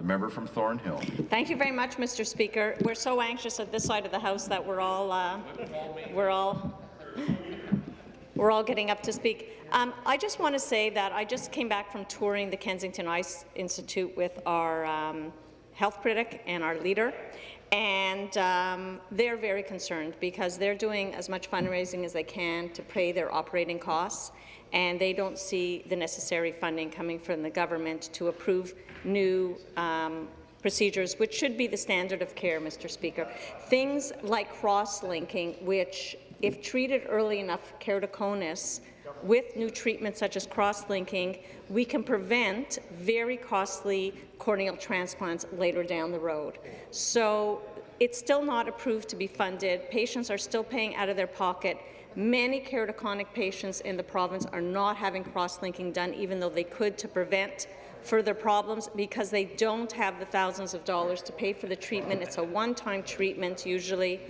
Member from Thornhill. Thank you very much, Mr. Speaker. We're so anxious at this side of the House that we're all getting up to speak. I just want to say that I just came back from touring the Kensington Eye Institute with our health critic and our leader, and they're very concerned because they're doing as much fundraising as they can to pay their operating costs, and they don't see the necessary funding coming from the government to approve new procedures, which should be the standard of care, Mr. Speaker. Things like cross-linking, which, if treated early enough, keratoconus, with new treatments such as cross-linking, we can prevent very costly corneal transplants later down the road. So it's still not approved to be funded. Patients are still paying out of their pocket. Many keratoconic patients in the province are not having cross-linking done, even though they could, to prevent further problems, because they don't have the thousands of dollars to pay for the treatment. It's a one-time treatment usually.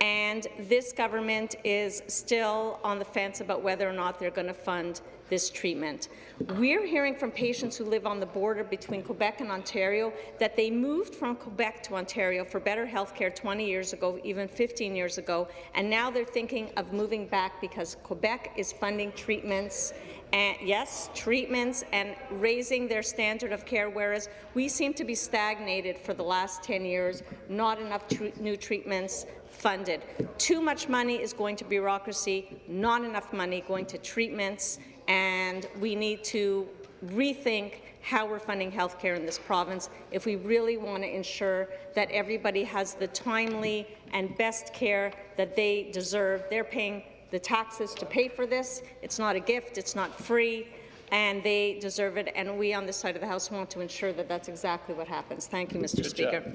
And this government is still on the fence about whether or not they're going to fund this treatment. We're hearing from patients who live on the border between Quebec and Ontario that they moved from Quebec to Ontario for better health care 20 years ago, even 15 years ago, and now they're thinking of moving back because Quebec is funding treatments, and yes, treatments, and raising their standard of care, whereas we seem to be stagnated for the last 10 years, not enough new treatments funded. Too much money is going to bureaucracy, not enough money going to treatments, and we need to rethink how we're funding healthcare in this province if we really want to ensure that everybody has the timely and best care that they deserve. They're paying the taxes to pay for this. It's not a gift, it's not free, and they deserve it, and we on this side of the House want to ensure that that's exactly what happens. Thank you, Mr. Speaker.